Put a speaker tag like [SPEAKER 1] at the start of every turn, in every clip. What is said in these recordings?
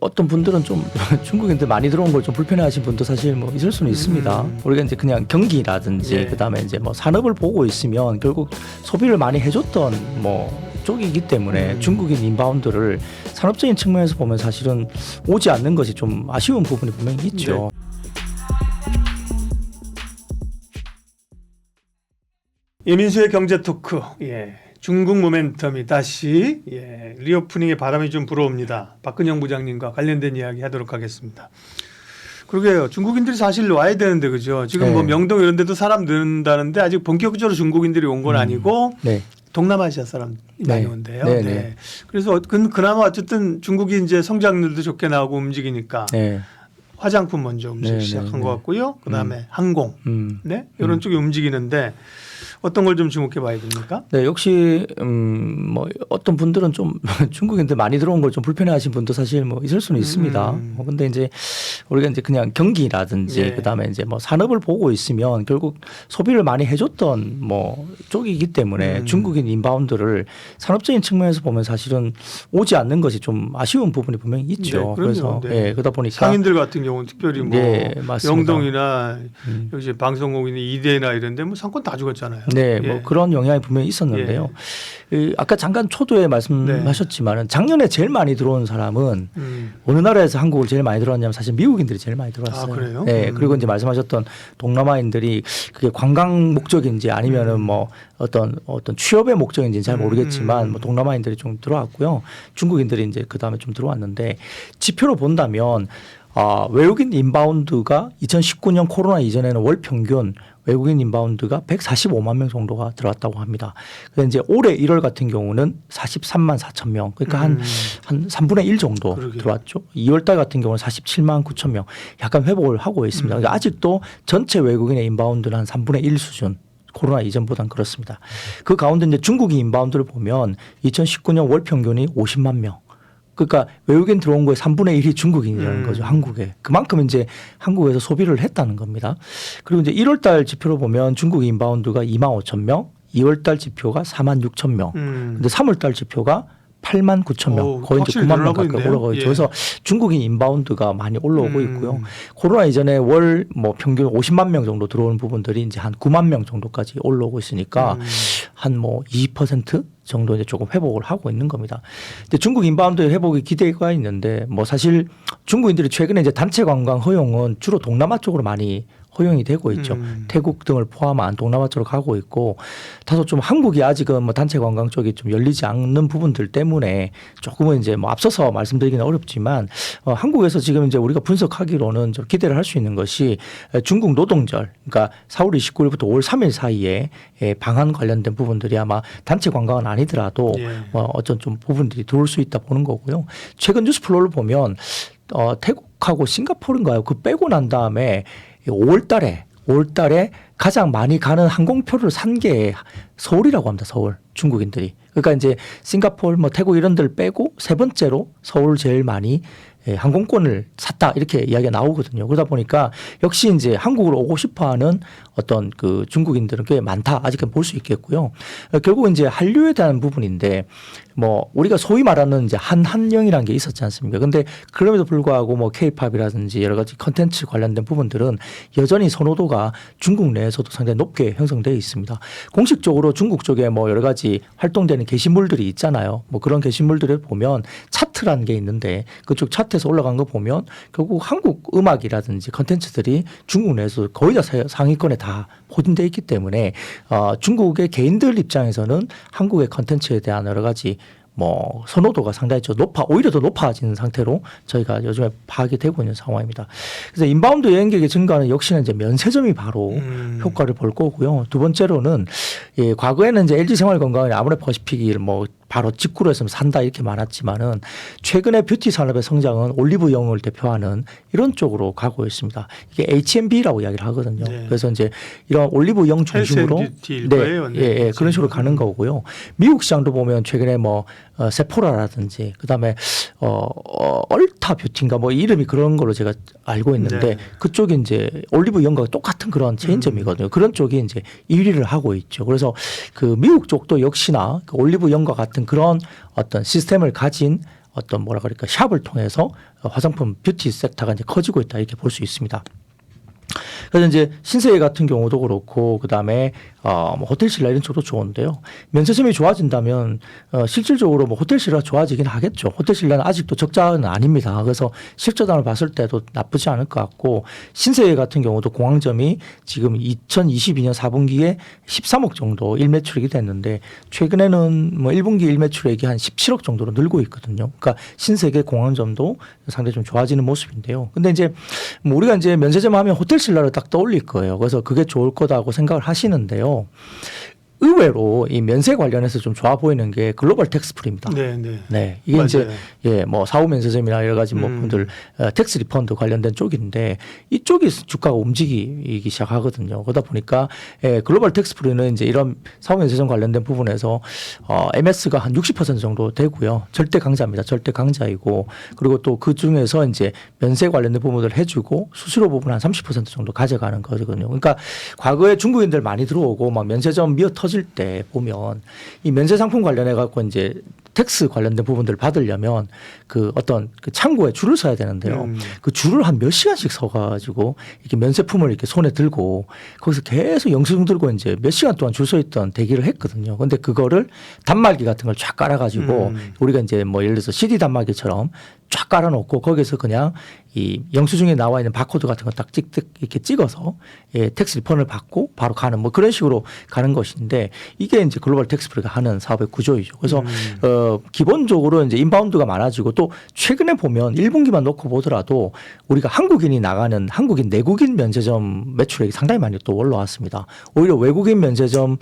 [SPEAKER 1] 어떤 분들은 좀 중국인들 많이 들어온 걸 좀 불편해하신 분도 사실 뭐 있을 수는 있습니다. 우리가 이제 그냥 경기라든지
[SPEAKER 2] 예.
[SPEAKER 1] 그다음에 이제 뭐 산업을 보고 있으면 결국 소비를 많이 해줬던 뭐 쪽이기 때문에 중국인 인바운드를 산업적인 측면에서 보면 사실은 오지 않는 것이 좀 아쉬운 부분이 분명히 있죠.
[SPEAKER 2] 예민수의 경제 토크. 중국 모멘텀이 다시 리오프닝의 바람이 좀 불어옵니다. 박근영 부장님과 관련된 이야기 하도록 하겠습니다. 그러게요. 중국인들이 사실 와야 되는데 그죠? 지금 뭐 명동 이런 데도 사람 는다는데 아직 본격적으로 중국인들이 온 건 아니고 동남아시아 사람 많이 온대요. 네. 그래서 그나마 어쨌든 중국이 이제 성장률도 좋게 나오고 움직이니까 화장품 먼저 움직이기 시작한 것 같고요. 그다음에 항공, 이런 쪽이 움직이는데 어떤 걸 좀 주목해 봐야 됩니까?
[SPEAKER 1] 네, 역시 뭐 어떤 분들은 좀 중국인들 많이 들어온 걸 좀 불편해하신 분도 사실 뭐 있을 수는 있습니다. 근데 이제 우리가 이제 그냥 경기라든지 그다음에 이제 뭐 산업을 보고 있으면 결국 소비를 많이 해줬던 뭐 쪽이기 때문에 중국인 인바운드를 산업적인 측면에서 보면 사실은 오지 않는 것이 좀 아쉬운 부분이 분명히 있죠. 그래서 그러다 보니까
[SPEAKER 2] 상인들 같은 경우는 특별히 뭐
[SPEAKER 1] 맞습니다.
[SPEAKER 2] 영동이나 여기 방송국이나 이대나 이런데 뭐 상권 다 죽었잖아요.
[SPEAKER 1] 네, 뭐 그런 영향이 분명히 있었는데요. 아까 잠깐 초두에 말씀하셨지만은 작년에 제일 많이 들어온 사람은 어느 나라에서 한국을 제일 많이 들어왔냐면 사실 미국인들이 제일 많이 들어왔어요.
[SPEAKER 2] 아, 그래요?
[SPEAKER 1] 네, 그리고 이제 말씀하셨던 동남아인들이 그게 관광 목적인지 아니면은 뭐 어떤 취업의 목적인지는 잘 모르겠지만 뭐 동남아인들이 좀 들어왔고요. 중국인들이 이제 그 다음에 좀 들어왔는데 지표로 본다면 외국인 인바운드가 2019년 코로나 이전에는 월 평균 외국인 인바운드가 145만 명 정도가 들어왔다고 합니다. 그런데 이제 올해 1월 같은 경우는 43만 4천 명, 그러니까 한 3분의 1 정도 들어왔죠. 2월 달 같은 경우는 47만 9천 명, 약간 회복을 하고 있습니다. 그러니까 아직도 전체 외국인의 인바운드는 한 3분의 1 수준. 코로나 이전보다는 그렇습니다. 그 가운데 이제 중국인 인바운드를 보면 2019년 월 평균이 50만 명. 그러니까 외국인 들어온 거에 3분의 1이 중국인이라는 거죠. 한국에. 그만큼 이제 한국에서 소비를 했다는 겁니다. 그리고 이제 1월 달 지표로 보면 중국 인바운드가 2만 5천 명, 2월 달 지표가 4만 6천 명. 근데 3월 달 지표가 8만 9천 명, 거의 이제 9만 명 가까이 올라가고 있죠. 그래서 중국인 인바운드가 많이 올라오고 있고요. 코로나 이전에 월 뭐 평균 50만 명 정도 들어오는 부분들이 이제 한 9만 명 정도까지 올라오고 있으니까 한 뭐 20% 정도 이제 조금 회복을 하고 있는 겁니다. 근데 중국 인바운드의 회복이 기대가 있는데 뭐 사실 중국인들이 최근에 이제 단체 관광 허용은 주로 동남아 쪽으로 많이 허용이 되고 있죠. 태국 등을 포함한 동남아 쪽으로 가고 있고 다소 좀 한국이 아직은 뭐 단체 관광 쪽이 좀 열리지 않는 부분들 때문에 조금은 이제 뭐 앞서서 말씀드리기는 어렵지만 한국에서 지금 이제 우리가 분석하기로는 좀 기대를 할 수 있는 것이 중국 노동절, 그러니까 4월 29일부터 5월 3일 사이에 방한 관련된 부분들이 아마 단체 관광은 아니더라도 어떤 좀 부분들이 들어올 수 있다 보는 거고요. 최근 뉴스 플로우를 보면 태국하고 싱가포르인가요? 그 빼고 난 다음에 5월 달에 가장 많이 가는 항공표를 산 게 서울이라고 합니다. 서울 중국인들이. 그러니까 이제 싱가포르 뭐 태국 이런 데를 빼고 세 번째로 서울 제일 많이 항공권을 샀다 이렇게 이야기가 나오거든요. 그러다 보니까 역시 이제 한국으로 오고 싶어하는 어떤 그 중국인들은 꽤 많다 아직은 볼 수 있겠고요. 결국 이제 한류에 대한 부분인데 뭐 우리가 소위 말하는 이제 한한령이라는 게 있었지 않습니까? 근데 그럼에도 불구하고 뭐 K-팝이라든지 여러 가지 컨텐츠 관련된 부분들은 여전히 선호도가 중국 내에서도 상당히 높게 형성되어 있습니다. 공식적으로 중국 쪽에 뭐 여러 가지 활동되는 게시물들이 있잖아요. 뭐 그런 게시물들을 보면 차트라는 게 있는데 그쪽 차트에서 올라간 거 보면 결국 한국 음악이라든지 컨텐츠들이 중국 내에서 거의 다 상위권에 다 포진되어 있기 때문에 중국의 개인들 입장에서는 한국의 컨텐츠에 대한 여러 가지 뭐 선호도가 상당히 오히려 더 높아지는 상태로 저희가 요즘에 파악이 되고 있는 상황입니다. 그래서 인바운드 여행객의 증가는 역시나 이제 면세점이 바로 효과를 볼 거고요. 두 번째로는 과거에는 이제 LG 생활건강이 아모레 퍼시픽이 뭐 바로 직구로 했으면 산다 이렇게 많았지만은 최근에 뷰티 산업의 성장은 올리브영을 대표하는 이런 쪽으로 가고 있습니다. 이게 H&B라고 이야기를 하거든요. 그래서 이제 이런 올리브영 중심으로 그런 식으로 가는 거고요. 미국 시장도 보면 최근에 뭐 세포라라든지 그다음에 얼타 뷰티인가 뭐 이름이 그런 걸로 제가 알고 있는데 그쪽이 이제 올리브영과 똑같은 그런 체인점이거든요. 그런 쪽이 이제 1위를 하고 있죠. 그래서 그 미국 쪽도 역시나 그 올리브영과 같은 그런 어떤 시스템을 가진 어떤 뭐라 그럴까 샵을 통해서 화장품 뷰티 섹터가 이제 커지고 있다 이렇게 볼 수 있습니다. 그래서 이제 신세계 같은 경우도 그렇고 그다음에 뭐 호텔 신라 이런 쪽도 좋은데요. 면세점이 좋아진다면 실질적으로 뭐 호텔 신라가 좋아지긴 하겠죠. 호텔 신라는 아직도 적자는 아닙니다. 그래서 실적단을 봤을 때도 나쁘지 않을 것 같고 신세계 같은 경우도 공항점이 지금 2022년 4분기에 13억 정도 일매출액이 됐는데 최근에는 뭐 1분기 일매출액이 한 17억 정도로 늘고 있거든요. 그러니까 신세계 공항점도 상당히 좀 좋아지는 모습인데요. 근데 이제 뭐 우리가 이제 면세점 하면 호텔 신라를 딱 떠올릴 거예요. 그래서 그게 좋을 거다고 생각을 하시는데요. 의외로 이 면세 관련해서 좀 좋아 보이는 게 글로벌 텍스프리입니다.
[SPEAKER 2] 네, 네.
[SPEAKER 1] 네, 이게
[SPEAKER 2] 맞아요.
[SPEAKER 1] 이제 뭐 사후 면세점이나 여러 가지 뭐 분들 텍스 리펀드 관련된 쪽인데 이쪽이 주가가 움직이기 시작하거든요. 그러다 보니까 글로벌 텍스프리는 이제 이런 사후 면세점 관련된 부분에서 MS가 한 60% 정도 되고요. 절대 강자입니다. 절대 강자이고 그리고 또 그 중에서 이제 면세 관련된 부분을 해주고 수수료 부분 한 30% 정도 가져가는 거거든요. 그러니까 과거에 중국인들 많이 들어오고 막 면세점 미어 터질 때 보면 이 면세 상품 관련해 갖고 이제 텍스 관련된 부분들을 받으려면 그 어떤 그 창고에 줄을 서야 되는데요. 그 줄을 한 몇 시간씩 서가지고 이렇게 면세품을 이렇게 손에 들고 거기서 계속 영수증 들고 이제 몇 시간 동안 줄 서 있던 대기를 했거든요. 근데 그거를 단말기 같은 걸 쫙 깔아가지고 우리가 이제 뭐 예를 들어서 CD 단말기처럼 쫙 깔아놓고 거기서 그냥 이 영수증에 나와 있는 바코드 같은 거 딱 찍찍 이렇게 찍어서 텍스 리펀을 받고 바로 가는 뭐 그런 식으로 가는 것인데 이게 이제 글로벌 텍스프리가 하는 사업의 구조이죠. 그래서 기본적으로 이제 인바운드가 많아지고 또 최근에 보면 1분기만 놓고 보더라도 우리가 한국인이 나가는 한국인 내국인 면세점 매출액이 상당히 많이 또 올라왔습니다. 오히려 외국인 면세점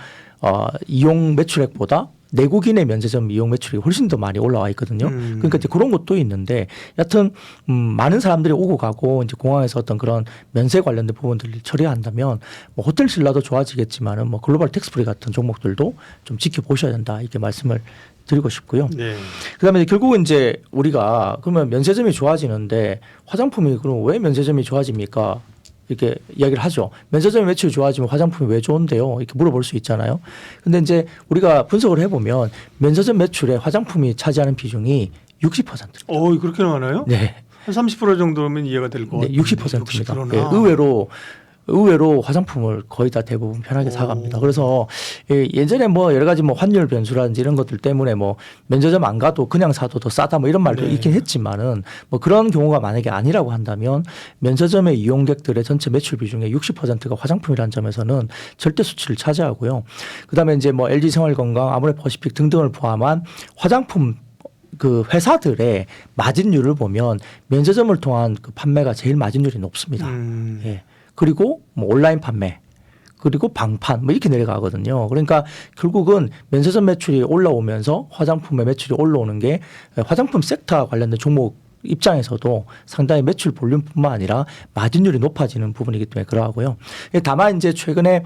[SPEAKER 1] 이용 매출액보다 내국인의 면세점 이용 매출이 훨씬 더 많이 올라와 있거든요. 그러니까 이제 그런 것도 있는데 여하튼 많은 사람들이 오고 가고 이제 공항에서 어떤 그런 면세 관련된 부분들을 처리한다면 뭐 호텔 신라도 좋아지겠지만은 뭐 글로벌 텍스프리 같은 종목들도 좀 지켜보셔야 된다 이렇게 말씀을 드리고 싶고요.
[SPEAKER 2] 네.
[SPEAKER 1] 그다음에 결국은 이제 우리가 그러면 면세점이 좋아지는데 화장품이 그럼 왜 면세점이 좋아집니까? 이렇게 이야기를 하죠. 면세점의 매출이 좋아지면 화장품이 왜 좋은데요? 이렇게 물어볼 수 있잖아요. 근데 이제 우리가 분석을 해보면 면세점 매출에 화장품이 차지하는 비중이 60%.
[SPEAKER 2] 그렇게 많아요?
[SPEAKER 1] 네.
[SPEAKER 2] 한 30% 정도면 이해가 될 것 같아요.
[SPEAKER 1] 60%입니다. 네, 의외로 화장품을 거의 다 대부분 편하게 사갑니다. 그래서 예전에 뭐 여러 가지 뭐 환율 변수라든지 이런 것들 때문에 뭐 면세점 안 가도 그냥 사도 더 싸다 뭐 이런 말도 있긴 했지만은 뭐 그런 경우가 만약에 아니라고 한다면 면세점의 이용객들의 전체 매출 비중의 60%가 화장품이라는 점에서는 절대 수치를 차지하고요. 그다음에 이제 뭐 LG 생활건강, 아모레퍼시픽 등등을 포함한 화장품 그 회사들의 마진율을 보면 면세점을 통한 그 판매가 제일 마진율이 높습니다. 예. 그리고 뭐 온라인 판매 그리고 방판 뭐 이렇게 내려가거든요. 그러니까 결국은 면세점 매출이 올라오면서 화장품의 매출이 올라오는 게 화장품 섹터 관련된 종목 입장에서도 상당히 매출 볼륨뿐만 아니라 마진율이 높아지는 부분이기 때문에 그러하고요. 다만 이제 최근에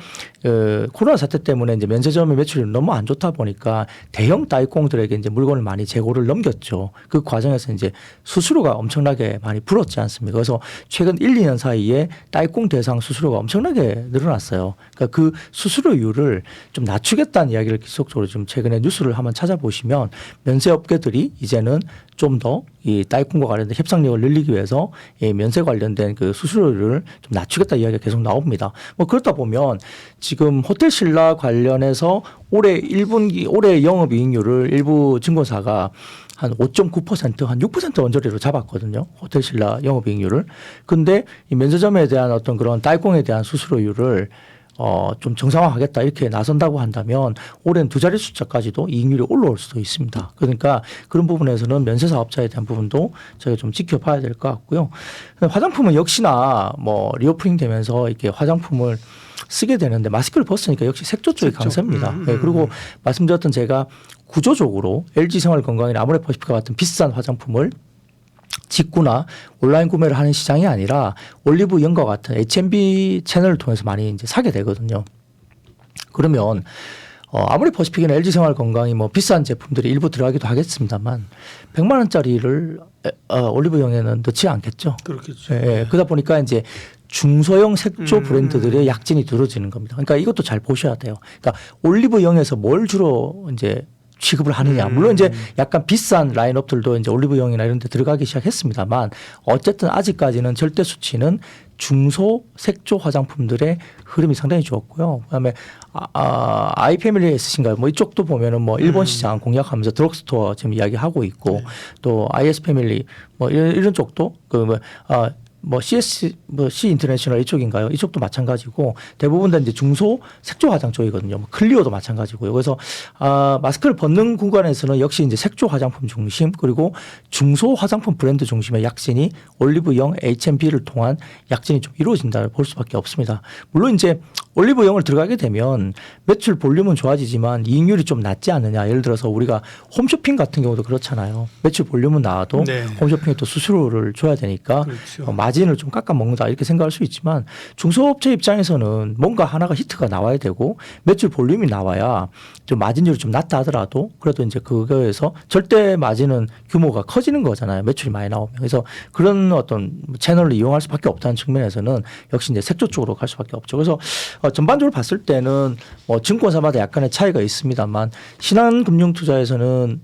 [SPEAKER 1] 코로나 사태 때문에 이제 면세점의 매출이 너무 안 좋다 보니까 대형 다이공들에게 이제 물건을 많이 재고를 넘겼죠. 그 과정에서 이제 수수료가 엄청나게 많이 불었지 않습니까? 그래서 최근 1, 2년 사이에 다이공 대상 수수료가 엄청나게 늘어났어요. 그러니까 그 수수료율을 좀 낮추겠다는 이야기를 계속적으로 좀 최근에 뉴스를 한번 찾아보시면 면세업계들이 이제는 좀 더 이 다이콘과 관련된 협상력을 늘리기 위해서 이 면세 관련된 그 수수료를 좀 낮추겠다 이야기가 계속 나옵니다. 뭐 그렇다 보면 지금 호텔 신라 관련해서 올해 1분기 올해 영업이익률을 일부 증권사가 한 5.9% 한 6% 원저리로 잡았거든요. 호텔 신라 영업이익률을. 근데 이 면세점에 대한 어떤 그런 다이콘에 대한 수수료율을 좀 정상화하겠다 이렇게 나선다고 한다면 올해는 두 자리 숫자까지도 이익률이 올라올 수도 있습니다. 그러니까 그런 부분에서는 면세 사업자에 대한 부분도 저희가 좀 지켜봐야 될 것 같고요. 화장품은 역시나 뭐 리오프닝 되면서 이렇게 화장품을 쓰게 되는데 마스크를 벗으니까 역시 색조 쪽이 강세입니다. 네, 그리고 말씀드렸던 제가 구조적으로 LG 생활건강이나 아모레퍼시픽과 같은 비싼 화장품을 직구나 온라인 구매를 하는 시장이 아니라 올리브영과 같은 H&B 채널을 통해서 많이 이제 사게 되거든요. 그러면 아무리 퍼시픽이나 LG 생활건강이 뭐 비싼 제품들이 일부 들어가기도 하겠습니다만 100만 원짜리를 올리브영에는 넣지 않겠죠.
[SPEAKER 2] 그렇겠죠.
[SPEAKER 1] 예, 그러다 보니까 이제 중소형 색조 브랜드들의 약진이 들어지는 겁니다. 그러니까 이것도 잘 보셔야 돼요. 그러니까 올리브영에서 뭘 주로 이제 취급을 하느냐. 물론 이제 약간 비싼 라인업들도 이제 올리브영이나 이런 데 들어가기 시작했습니다만 어쨌든 아직까지는 절대 수치는 중소 색조 화장품들의 흐름이 상당히 좋았고요. 그다음에 아이패밀리 있으신가요? 뭐 이쪽도 보면은 뭐 일본 시장 공략하면서 드럭스토어 지금 이야기하고 있고 또 IS 패밀리 뭐 이런 쪽도 뭐 CS 뭐 C 인터내셔널 이쪽인가요? 이쪽도 마찬가지고 대부분 다 이제 중소 색조 화장 쪽이거든요. 뭐 클리오도 마찬가지고요. 그래서 마스크를 벗는 구간에서는 역시 이제 색조 화장품 중심 그리고 중소 화장품 브랜드 중심의 약진이 올리브영 H&B를 통한 약진이 좀 이루어진다 볼 수밖에 없습니다. 물론 이제 올리브영을 들어가게 되면 매출 볼륨은 좋아지지만 이익률이 좀 낮지 않느냐. 예를 들어서 우리가 홈쇼핑 같은 경우도 그렇잖아요. 매출 볼륨은 나와도
[SPEAKER 2] 네.
[SPEAKER 1] 홈쇼핑에 또 수수료를 줘야 되니까
[SPEAKER 2] 그렇죠.
[SPEAKER 1] 마진을 좀 깎아 먹는다 이렇게 생각할 수 있지만 중소업체 입장에서는 뭔가 하나가 히트가 나와야 되고 매출 볼륨이 나와야 좀 마진율이 좀 낮다 하더라도 그래도 이제 그거에서 절대 마진은 규모가 커지는 거잖아요. 매출이 많이 나오면. 그래서 그런 어떤 채널을 이용할 수밖에 없다는 측면에서는 역시 이제 색조 쪽으로 갈 수밖에 없죠. 그래서 전반적으로 봤을 때는 뭐 증권사마다 약간의 차이가 있습니다만 신한금융투자에서는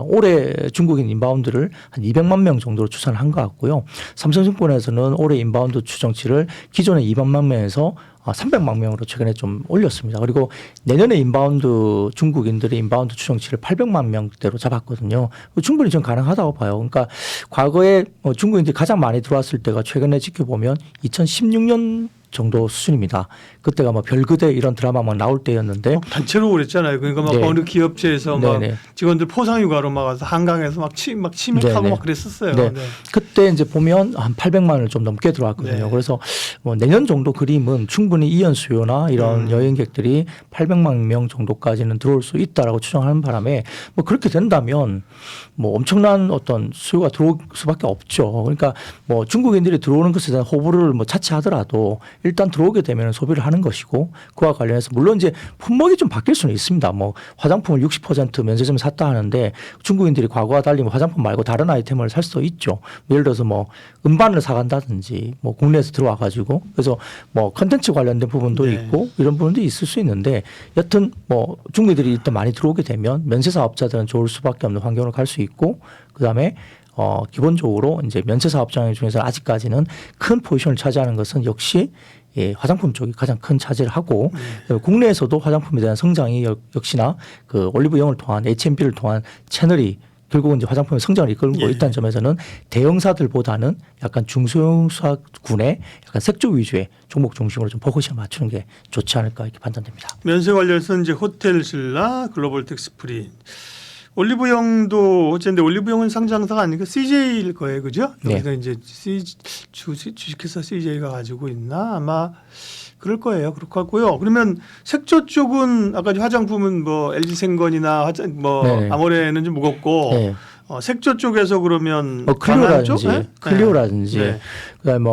[SPEAKER 1] 올해 중국인 인바운드를 한 200만 명 정도로 추산을 한 것 같고요. 삼성증권에서는 올해 인바운드 추정치를 기존의 200만 명에서 300만 명으로 최근에 좀 올렸습니다. 그리고 내년에 인바운드 중국인들의 인바운드 추정치를 800만 명대로 잡았거든요. 충분히 좀 가능하다고 봐요. 그러니까 과거에 중국인들이 가장 많이 들어왔을 때가 최근에 지켜보면 2016년 정도 수준입니다. 그때가 뭐 별그대 이런 드라마만 나올 때였는데
[SPEAKER 2] 단체로 그랬잖아요. 그러니까 막
[SPEAKER 1] 네.
[SPEAKER 2] 어느 기업체에서 막
[SPEAKER 1] 네네.
[SPEAKER 2] 직원들 포상휴가로 막 와서 한강에서 막 치맥하고
[SPEAKER 1] 네네.
[SPEAKER 2] 막 그랬었어요.
[SPEAKER 1] 네.
[SPEAKER 2] 네.
[SPEAKER 1] 그때 이제 보면 한 800만을 좀 넘게 들어왔거든요.
[SPEAKER 2] 네.
[SPEAKER 1] 그래서 뭐 내년 정도 그림은 충분히 이연 수요나 이런 여행객들이 800만 명 정도까지는 들어올 수 있다라고 추정하는 바람에 뭐 그렇게 된다면 뭐 엄청난 어떤 수요가 들어올 수밖에 없죠. 그러니까 뭐 중국인들이 들어오는 것에 대한 호불호를 뭐 차치하더라도 일단 들어오게 되면 소비를 하는 것이고 그와 관련해서 물론 이제 품목이 좀 바뀔 수는 있습니다. 뭐 화장품을 60% 면세점에 샀다 하는데 중국인들이 과거와 달리 뭐 화장품 말고 다른 아이템을 살 수도 있죠. 예를 들어서 뭐 음반을 사간다든지 뭐 국내에서 들어와 가지고 그래서 뭐 컨텐츠 관련된 부분도
[SPEAKER 2] 네.
[SPEAKER 1] 있고 이런 부분도 있을 수 있는데 여튼 뭐 중국인들이 일단 많이 들어오게 되면 면세 사업자들은 좋을 수밖에 없는 환경으로 갈 수 있고 그다음에 기본적으로 이제 면세 사업장 중에서 아직까지는 큰 포지션을 차지하는 것은 역시 화장품 쪽이 가장 큰 차지를 하고 국내에서도 화장품에 대한 성장이 역시나 그 올리브영을 통한 H&B를 통한 채널이 결국은 이제 화장품의 성장을 이끌고 있다는 점에서는 대형사들보다는 약간 중소형사군의 약간 색조 위주의 종목 중심으로 좀 포커싱을 맞추는 게 좋지 않을까 이렇게 판단됩니다.
[SPEAKER 2] 면세 관련해서 이제 호텔신라, 글로벌텍스프리, 올리브영도 어쨌는데 올리브영은 상장사가 아니고 CJ일 거예요, 그죠?
[SPEAKER 1] 네.
[SPEAKER 2] 여기서 이제 주식회사 CJ가 가지고 있나 아마 그럴 거예요. 그렇고 하고요. 그러면 색조 쪽은 아까 화장품은 뭐 LG 생건이나
[SPEAKER 1] 네.
[SPEAKER 2] 아모레는 좀 무겁고
[SPEAKER 1] 네.
[SPEAKER 2] 색조 쪽에서 그러면
[SPEAKER 1] 클리오라든지
[SPEAKER 2] 네?
[SPEAKER 1] 클리오라든지
[SPEAKER 2] 네.
[SPEAKER 1] 그다음에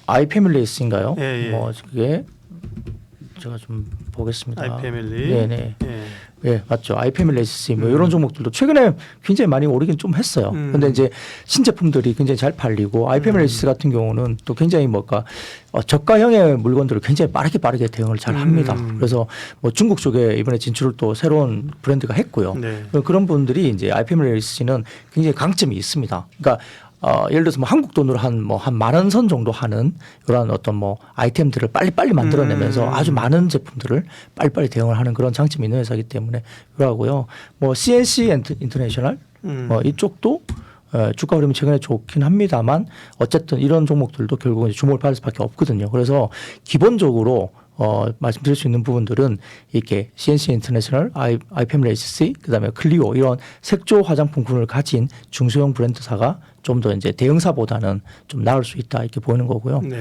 [SPEAKER 1] 아이패밀리스인가요?
[SPEAKER 2] 예, 예.
[SPEAKER 1] 뭐 그게 제가 좀 보겠습니다.
[SPEAKER 2] 아이패밀리.
[SPEAKER 1] 네네.
[SPEAKER 2] 예.
[SPEAKER 1] 예, 맞죠. 아이패밀리스 뭐 이런 종목들도 최근에 굉장히 많이 오르긴 좀 했어요. 근데 이제 신제품들이 굉장히 잘 팔리고 아이패밀리스 같은 경우는 또 굉장히 저가형의 물건들을 굉장히 빠르게 대응을 잘 합니다. 그래서 뭐 중국 쪽에 이번에 진출을 또 새로운 브랜드가 했고요.
[SPEAKER 2] 네.
[SPEAKER 1] 그런 분들이 이제 아이패밀리스는 굉장히 강점이 있습니다. 그러니까 예를 들어서 뭐 한국 돈으로 한 10,000원 선 정도 하는 이런 어떤 뭐 아이템들을 빨리빨리 만들어내면서 아주 많은 제품들을 빨리빨리 대응을 하는 그런 장점이 있는 회사이기 때문에 그러고요. 뭐 CNC 인터내셔널 이쪽도 주가 흐름이 최근에 좋긴 합니다만 어쨌든 이런 종목들도 결국은 주목을 받을 수밖에 없거든요. 그래서 기본적으로 말씀드릴 수 있는 부분들은 이렇게 CNC 인터내셔널, 아이패밀리스, 그다음에 클리오 이런 색조 화장품군을 가진 중소형 브랜드사가 좀 더 이제 대형사보다는 좀 나을 수 있다 이렇게 보이는 거고요.
[SPEAKER 2] 네.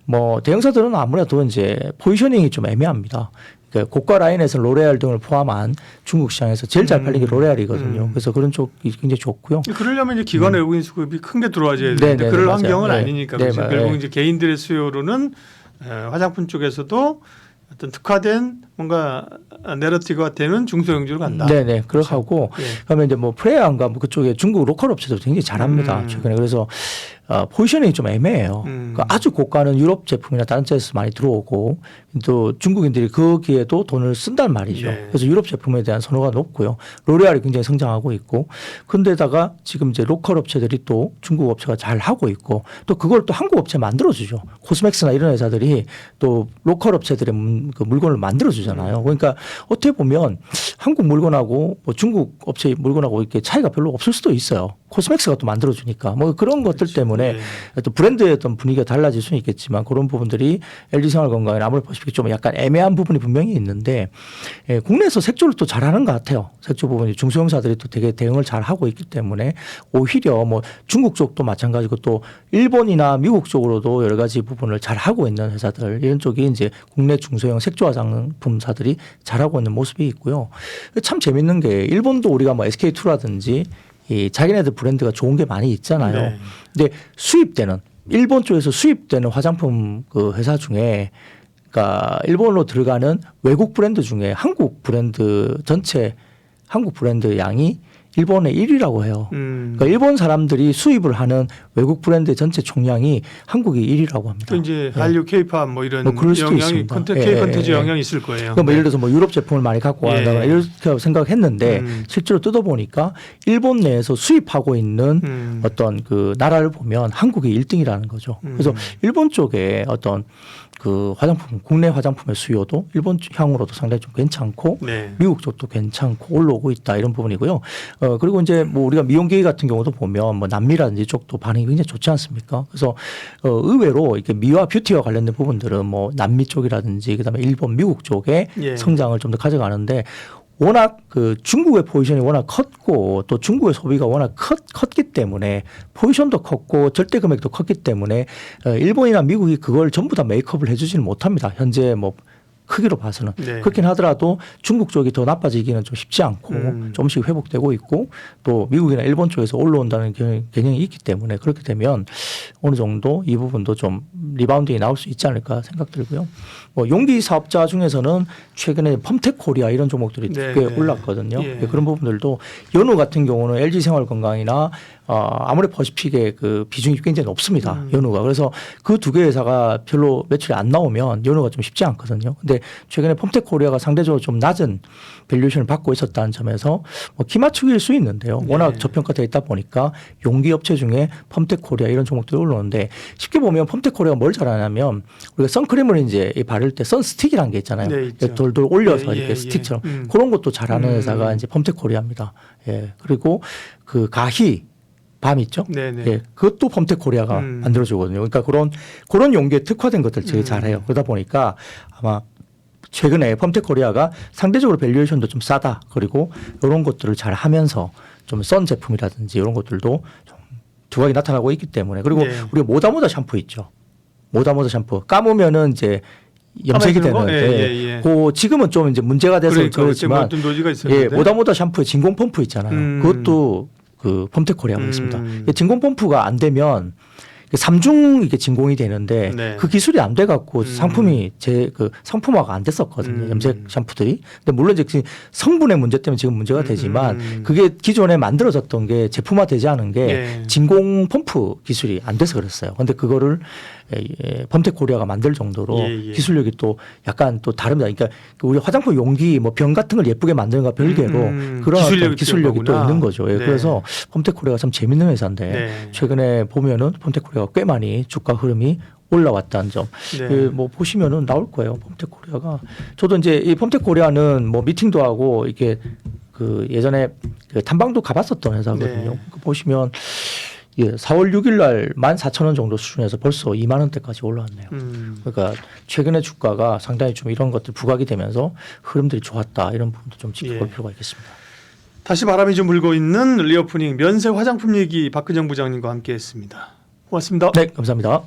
[SPEAKER 1] 뭐 대형사들은 아무래도 이제 포지셔닝이 좀 애매합니다. 그러니까 고가 라인에서 로레알 등을 포함한 중국 시장에서 제일 잘 팔린 게 로레알이거든요. 그래서 그런 쪽이 굉장히 좋고요.
[SPEAKER 2] 그러려면 이제 기관 외국인 수급이 큰 게 들어와줘야
[SPEAKER 1] 네,
[SPEAKER 2] 되는데
[SPEAKER 1] 네,
[SPEAKER 2] 그럴
[SPEAKER 1] 네,
[SPEAKER 2] 환경은
[SPEAKER 1] 맞아요.
[SPEAKER 2] 아니니까
[SPEAKER 1] 네,
[SPEAKER 2] 그래서
[SPEAKER 1] 네,
[SPEAKER 2] 결국
[SPEAKER 1] 네.
[SPEAKER 2] 이제 개인들의 수요로는 화장품 쪽에서도 어떤 특화된 뭔가 내러티브가 되는 중소형주로 간다.
[SPEAKER 1] 네네. 그렇게 하고
[SPEAKER 2] 예.
[SPEAKER 1] 그러면 이제 뭐 프레아인가 뭐 그쪽에 중국 로컬 업체도 굉장히 잘합니다. 최근에 그래서 포지셔닝이 좀 애매해요. 그러니까 아주 고가는 유럽 제품이나 다른 데서 많이 들어오고 또 중국인들이 거기에도 돈을 쓴단 말이죠.
[SPEAKER 2] 네.
[SPEAKER 1] 그래서 유럽 제품에 대한 선호가 높고요. 로레알이 굉장히 성장하고 있고 근데다가 지금 이제 로컬 업체들이 또 중국 업체가 잘 하고 있고 또 그걸 또 한국 업체 만들어주죠. 코스맥스나 이런 회사들이 또 로컬 업체들의 그 물건을 만들어주잖아요. 그러니까 어떻게 보면 한국 물건하고 뭐 중국 업체 물건하고 이렇게 차이가 별로 없을 수도 있어요. 코스맥스가 또 만들어주니까 뭐 그런 것들 때문에
[SPEAKER 2] 네.
[SPEAKER 1] 또 브랜드의 어떤 분위기가 달라질 수는 있겠지만 그런 부분들이 LG 생활건강이나 아무래도 보시피 좀 약간 애매한 부분이 분명히 있는데 예, 국내에서 색조를 또 잘하는 것 같아요. 색조 부분이 중소형사들이 또 되게 대응을 잘 하고 있기 때문에 오히려 뭐 중국 쪽도 마찬가지고 또 일본이나 미국 쪽으로도 여러 가지 부분을 잘 하고 있는 회사들 이런 쪽이 이제 국내 중소형 색조 화장품사들이 잘하고 있는 모습이 있고요. 참 재밌는 게 일본도 우리가 뭐 SK2라든지 이 자기네들 브랜드가 좋은 게 많이 있잖아요.
[SPEAKER 2] 네.
[SPEAKER 1] 근데 수입되는 일본 쪽에서 수입되는 화장품 그 회사 중에 그러니까 일본으로 들어가는 외국 브랜드 중에 한국 브랜드 전체 한국 브랜드 양이 일본의 1위라고 해요. 그러니까 일본 사람들이 수입을 하는 외국 브랜드 전체 총량이 한국이 1위라고 합니다.
[SPEAKER 2] 또 이제 한류, 케이팝 뭐 이런
[SPEAKER 1] 뭐 그럴 수도
[SPEAKER 2] 영향이
[SPEAKER 1] 있습니다.
[SPEAKER 2] K-컨텐츠 영향이 있을 거예요.
[SPEAKER 1] 그러니까 뭐 예를 들어서 뭐 유럽 제품을 많이 갖고 간다거나 이렇게 생각했는데 실제로 뜯어보니까 일본 내에서 수입하고 있는 어떤 그 나라를 보면 한국이 1등이라는 거죠. 그래서 일본 쪽에 어떤 그 화장품 국내 화장품의 수요도 일본 향으로도 상당히 좀 괜찮고
[SPEAKER 2] 네.
[SPEAKER 1] 미국 쪽도 괜찮고 올라오고 있다 이런 부분이고요. 그리고 이제 뭐 우리가 미용계기 같은 경우도 보면 뭐 남미라든지 이쪽도 반응이 굉장히 좋지 않습니까? 그래서 의외로 이렇게 미와 뷰티와 관련된 부분들은 뭐 남미 쪽이라든지 그다음에 일본, 미국 쪽에
[SPEAKER 2] 예.
[SPEAKER 1] 성장을 좀 더 가져가는데 워낙 그 중국의 포지션이 워낙 컸고 또 중국의 소비가 워낙 컸기 때문에 포지션도 컸고 절대 금액도 컸기 때문에 일본이나 미국이 그걸 전부 다 메이크업을 해주지는 못합니다. 현재 뭐 크기로 봐서는
[SPEAKER 2] 네.
[SPEAKER 1] 그렇긴 하더라도 중국 쪽이 더 나빠지기는 좀 쉽지 않고 조금씩 회복되고 있고 또 미국이나 일본 쪽에서 올라온다는 개념이 있기 때문에 그렇게 되면 어느 정도 이 부분도 좀 리바운딩이 나올 수 있지 않을까 생각 들고요. 뭐 용기 사업자 중에서는 최근에 펌텍 코리아 이런 종목들이
[SPEAKER 2] 네,
[SPEAKER 1] 꽤
[SPEAKER 2] 네.
[SPEAKER 1] 올랐거든요.
[SPEAKER 2] 예.
[SPEAKER 1] 그런 부분들도 연우 같은 경우는 LG 생활건강이나 아무래도 퍼시픽의 그 비중이 굉장히 높습니다. 연우가. 그래서 그 두 개 회사가 별로 매출이 안 나오면 연우가 좀 쉽지 않거든요. 근데 최근에 펌텍 코리아가 상대적으로 좀 낮은 밸류에이션을 받고 있었다는 점에서 뭐 기맞추기일 수 있는데요. 워낙
[SPEAKER 2] 네.
[SPEAKER 1] 저평가되어 있다 보니까 용기 업체 중에 펌텍 코리아 이런 종목들이 올라오는데 쉽게 보면 펌텍 코리아가 뭘 잘하냐면 우리가 선크림을 이제 바를 때 선스틱이라는 게 있잖아요.
[SPEAKER 2] 네, 있죠.
[SPEAKER 1] 돌돌 올려서
[SPEAKER 2] 예,
[SPEAKER 1] 이렇게
[SPEAKER 2] 예,
[SPEAKER 1] 스틱처럼
[SPEAKER 2] 예.
[SPEAKER 1] 그런 것도 잘하는 회사가 이제 펌텍 코리아입니다. 예. 그리고 그 가희 밤 있죠.
[SPEAKER 2] 네네.
[SPEAKER 1] 예, 그것도 펌텍 코리아가 만들어주거든요. 그러니까 그런 용기에 특화된 것들 되게 잘해요. 그러다 보니까 아마 최근에 펌텍 코리아가 상대적으로 밸류에이션도 좀 싸다. 그리고 이런 것들을 잘 하면서 좀 썬 제품이라든지 이런 것들도 좀 두각이 나타나고 있기 때문에 그리고
[SPEAKER 2] 네.
[SPEAKER 1] 우리가 모다모다 샴푸 있죠. 모다모다 샴푸 감으면은 이제 염색이
[SPEAKER 2] 까매지는 거?
[SPEAKER 1] 되는.
[SPEAKER 2] 예,
[SPEAKER 1] 예.
[SPEAKER 2] 예, 예.
[SPEAKER 1] 그 지금은 좀 이제 문제가 돼서
[SPEAKER 2] 그러니까
[SPEAKER 1] 그렇지만
[SPEAKER 2] 좀 노지가
[SPEAKER 1] 예,
[SPEAKER 2] 있었는데.
[SPEAKER 1] 모다모다 샴푸의 진공 펌프 있잖아요. 그것도 그 펌텍 코리아가 있습니다. 진공 펌프가 안 되면 3중 이게 진공이 되는데
[SPEAKER 2] 네.
[SPEAKER 1] 그 기술이 안 돼 갖고 상품이 그 상품화가 안 됐었거든요. 염색 샴푸들이. 근데 물론 이제 그 성분의 문제 때문에 지금 문제가 되지만 그게 기존에 만들어졌던 게 제품화되지 않은 게
[SPEAKER 2] 예.
[SPEAKER 1] 진공 펌프 기술이 안 돼서 그랬어요. 근데 그거를 펌텍 코리아가 만들 정도로
[SPEAKER 2] 예, 예.
[SPEAKER 1] 기술력이 또 약간 또 다릅니다. 그러니까 우리 화장품 용기 뭐 병 같은 걸 예쁘게 만드는 것 별개로 그런
[SPEAKER 2] 기술력이
[SPEAKER 1] 기술력이 또
[SPEAKER 2] 필요하구나.
[SPEAKER 1] 있는 거죠. 예.
[SPEAKER 2] 네.
[SPEAKER 1] 그래서 펌텍 코리아가 참 재밌는 회사인데
[SPEAKER 2] 네.
[SPEAKER 1] 최근에 보면은 펌텍 코리아가 꽤 많이 주가 흐름이 올라왔다는 점.
[SPEAKER 2] 네.
[SPEAKER 1] 그 뭐 보시면은 나올 거예요. 펌텍 코리아가. 저도 이제 이 펌텍 코리아는 뭐 미팅도 하고 이렇게 그 예전에 그 탐방도 가봤었던 회사거든요.
[SPEAKER 2] 네.
[SPEAKER 1] 그 보시면 예, 4월 6일 날 14,000원 정도 수준에서 벌써 2만 원대까지 올라왔네요. 그러니까 최근에 주가가 상당히 좀 이런 것들 부각이 되면서 흐름들이 좋았다. 이런 부분도 좀 지켜볼
[SPEAKER 2] 예.
[SPEAKER 1] 필요가 있겠습니다.
[SPEAKER 2] 다시 바람이 좀 불고 있는 리오프닝 면세 화장품 얘기 박근정 부장님과 함께했습니다. 고맙습니다.
[SPEAKER 1] 네, 감사합니다.